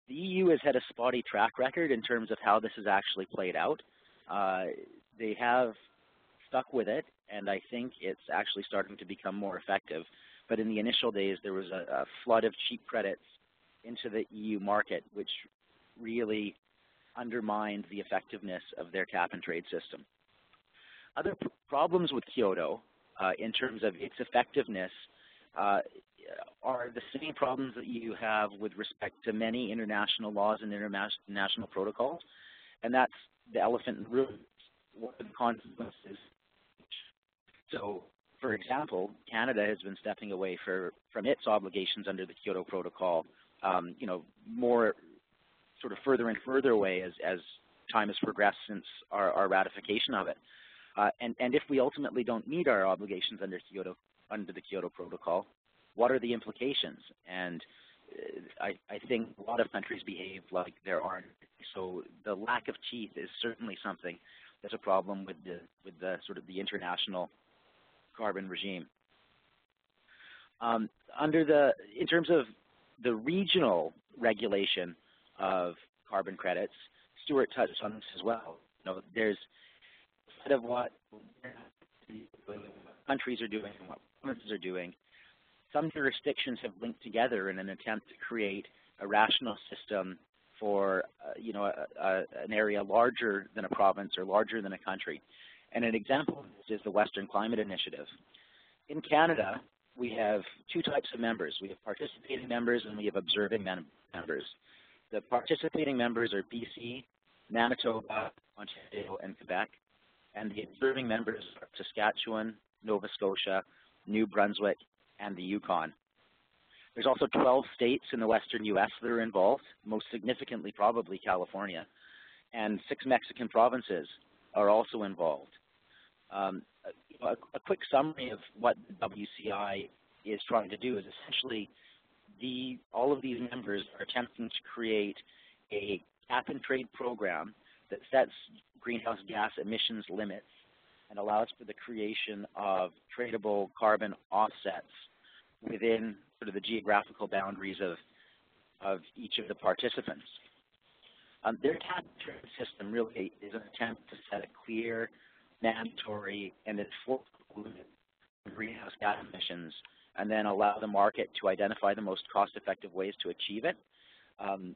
the EU has had a spotty track record in terms of how this has actually played out. They have stuck with it, and I think it's actually starting to become more effective. But in the initial days, there was a flood of cheap credits into the EU market, which really undermined the effectiveness of their cap-and-trade system. Other problems with Kyoto in terms of its effectiveness are the same problems that you have with respect to many international laws and international protocols, and that's the elephant in the room. What are the consequences? So, for example, Canada has been stepping away from its obligations under the Kyoto Protocol, more sort of further and further away as time has progressed since our ratification of it. And if we ultimately don't meet our obligations under the Kyoto Protocol, what are the implications? And I think a lot of countries behave like there aren't. So the lack of teeth is certainly something that's a problem with the sort of the international carbon regime. In terms of the regional regulation of carbon credits, Stuart touched on this as well. There's instead of what countries are doing and what provinces are doing, some jurisdictions have linked together in an attempt to create a rational system for an area larger than a province or larger than a country. And an example of this is the Western Climate Initiative. In Canada, we have two types of members. We have participating members and we have observing members. The participating members are BC, Manitoba, Ontario, and Quebec. And the observing members are Saskatchewan, Nova Scotia, New Brunswick, and the Yukon. There's also 12 states in the western U.S. that are involved, most significantly probably California, and 6 Mexican provinces are also involved. A quick summary of what the WCI is trying to do is essentially all of these members are attempting to create a cap-and-trade program that sets greenhouse gas emissions limits and allows for the creation of tradable carbon offsets within sort of the geographical boundaries of each of the participants. Their cap-and-trade system really is an attempt to set a clear, mandatory, and enforceable limit on greenhouse gas emissions and then allow the market to identify the most cost-effective ways to achieve it. And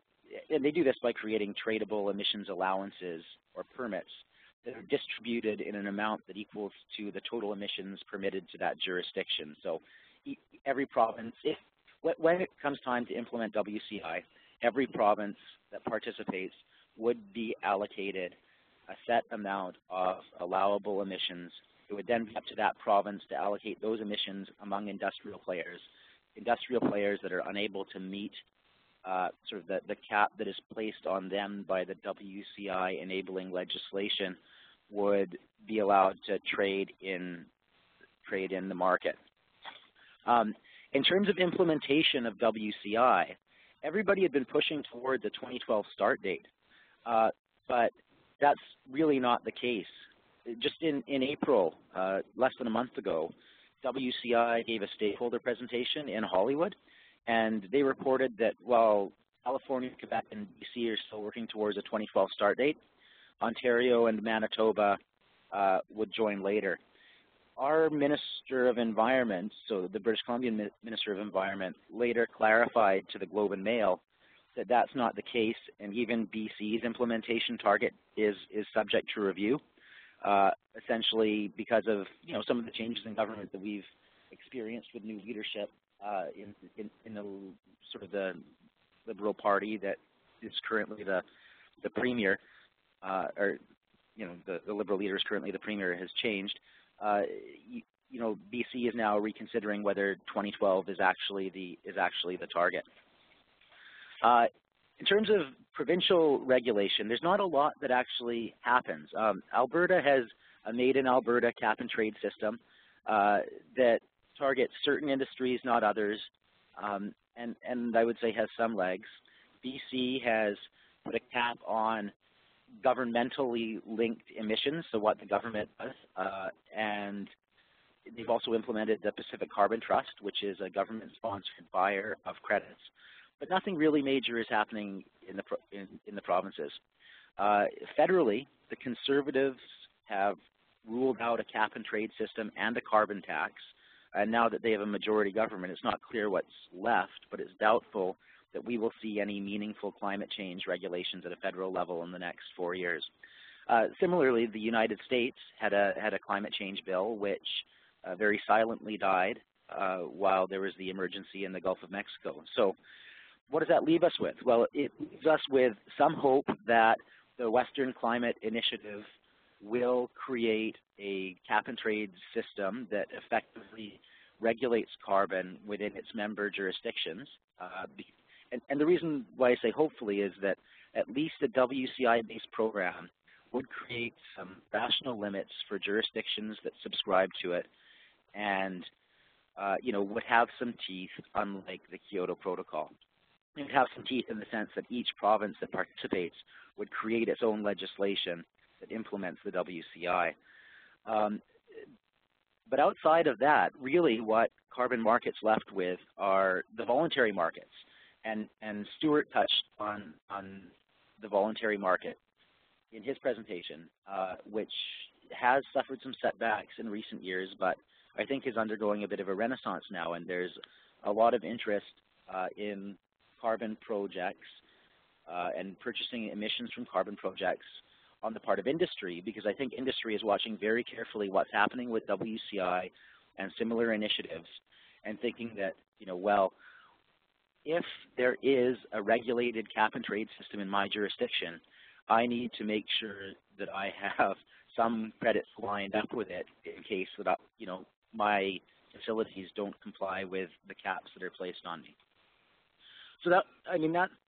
they do this by creating tradable emissions allowances or permits that are distributed in an amount that equals to the total emissions permitted to that jurisdiction. So every province, when it comes time to implement WCI, every province that participates would be allocated a set amount of allowable emissions. It would then be up to that province to allocate those emissions among industrial players that are unable to meet sort of the cap that is placed on them by the WCI enabling legislation would be allowed to trade in the market. In terms of implementation of WCI, everybody had been pushing towards a 2012 start date, but that's really not the case. Just in April, less than a month ago, WCI gave a stakeholder presentation in Hollywood, and they reported that while California, Quebec, and BC are still working towards a 2012 start date, Ontario and Manitoba would join later. Our Minister of Environment, so the British Columbian Minister of Environment, later clarified to the Globe and Mail that that's not the case, and even BC's implementation target is subject to review, essentially because of some of the changes in government that we've experienced with new leadership in the sort of the Liberal Party that is currently the Premier, or the Liberal leader is currently the Premier, has changed. BC is now reconsidering whether 2012 is actually the target. In terms of provincial regulation, there's not a lot that actually happens. Alberta has a Made in Alberta cap-and-trade system that targets certain industries, not others, and I would say has some legs. BC has put a cap on governmentally linked emissions, so what the government does, and they've also implemented the Pacific Carbon Trust, which is a government-sponsored buyer of credits. But nothing really major is happening in the provinces. Federally, the Conservatives have ruled out a cap-and-trade system and a carbon tax. And now that they have a majority government, it's not clear what's left, but it's doubtful that we will see any meaningful climate change regulations at a federal level in the next 4 years. Similarly, the United States had a climate change bill which very silently died while there was the emergency in the Gulf of Mexico. So what does that leave us with? Well, it leaves us with some hope that the Western Climate Initiative will create a cap-and-trade system that effectively regulates carbon within its member jurisdictions. And the reason why I say hopefully is that at least a WCI-based program would create some rational limits for jurisdictions that subscribe to it and would have some teeth, unlike the Kyoto Protocol. It would have some teeth in the sense that each province that participates would create its own legislation that implements the WCI. But outside of that, really what carbon market's left with are the voluntary markets. And Stuart touched on the voluntary market in his presentation, which has suffered some setbacks in recent years, but I think is undergoing a bit of a renaissance now, and there's a lot of interest in carbon projects and purchasing emissions from carbon projects on the part of industry, because I think industry is watching very carefully what's happening with WCI and similar initiatives and thinking that, well, if there is a regulated cap-and-trade system in my jurisdiction, I need to make sure that I have some credits lined up with it in case that, my facilities don't comply with the caps that are placed on me. So that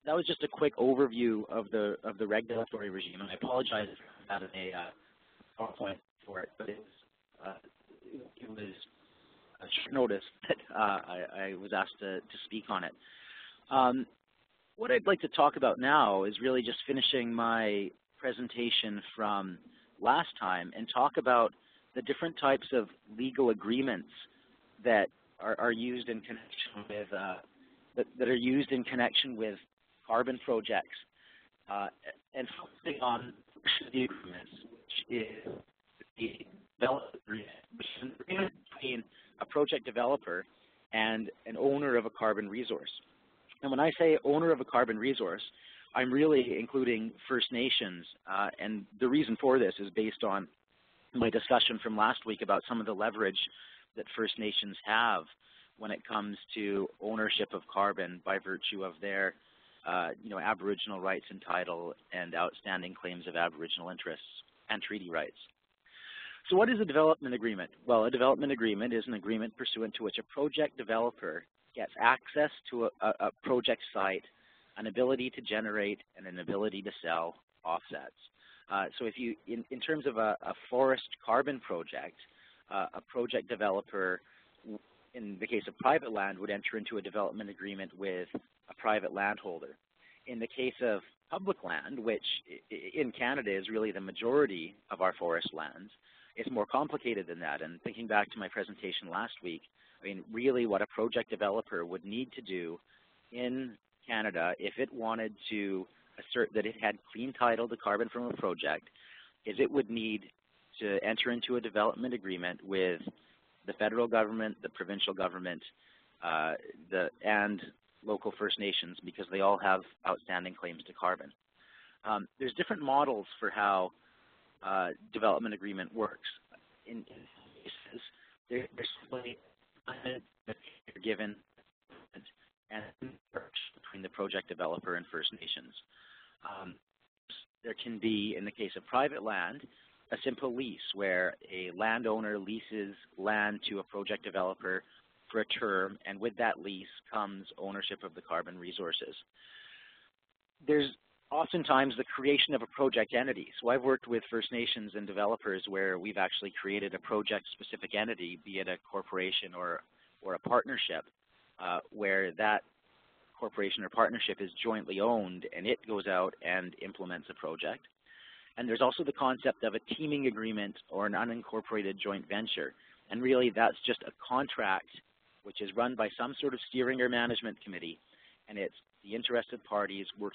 was just a quick overview of the regulatory regime, and I apologize for having a PowerPoint for it, but it was a short notice that I was asked to speak on it. What I'd like to talk about now is really just finishing my presentation from last time and talk about the different types of legal agreements that are used in connection with that are used in connection with carbon projects, and focusing on the agreements, which is the development agreement, which is an agreement between a project developer and an owner of a carbon resource. And when I say owner of a carbon resource, I'm really including First Nations, and the reason for this is based on my discussion from last week about some of the leverage that First Nations have when it comes to ownership of carbon by virtue of their Aboriginal rights and title and outstanding claims of Aboriginal interests and treaty rights. So what is a development agreement? Well, a development agreement is an agreement pursuant to which a project developer gets access to a project site, an ability to generate, and an ability to sell offsets. So if you, in terms of a forest carbon project, a project developer, in the case of private land, would enter into a development agreement with a private landholder. In the case of public land, which in Canada is really the majority of our forest lands, it's more complicated than that. And thinking back to my presentation last week, really what a project developer would need to do in Canada if it wanted to assert that it had clean title to carbon from a project is it would need to enter into a development agreement with the federal government, the provincial government, and local First Nations, because they all have outstanding claims to carbon. There's different models for how development agreement works. In cases, there's simply they're given and between the project developer and First Nations. There can be, in the case of private land, a simple lease where a landowner leases land to a project developer for a term, and with that lease comes ownership of the carbon resources. There's oftentimes the creation of a project entity. So I've worked with First Nations and developers where we've actually created a project-specific entity, be it a corporation or a partnership, where that corporation or partnership is jointly owned and it goes out and implements a project. And there's also the concept of a teaming agreement or an unincorporated joint venture. And really that's just a contract which is run by some sort of steering or management committee, and it's the interested parties working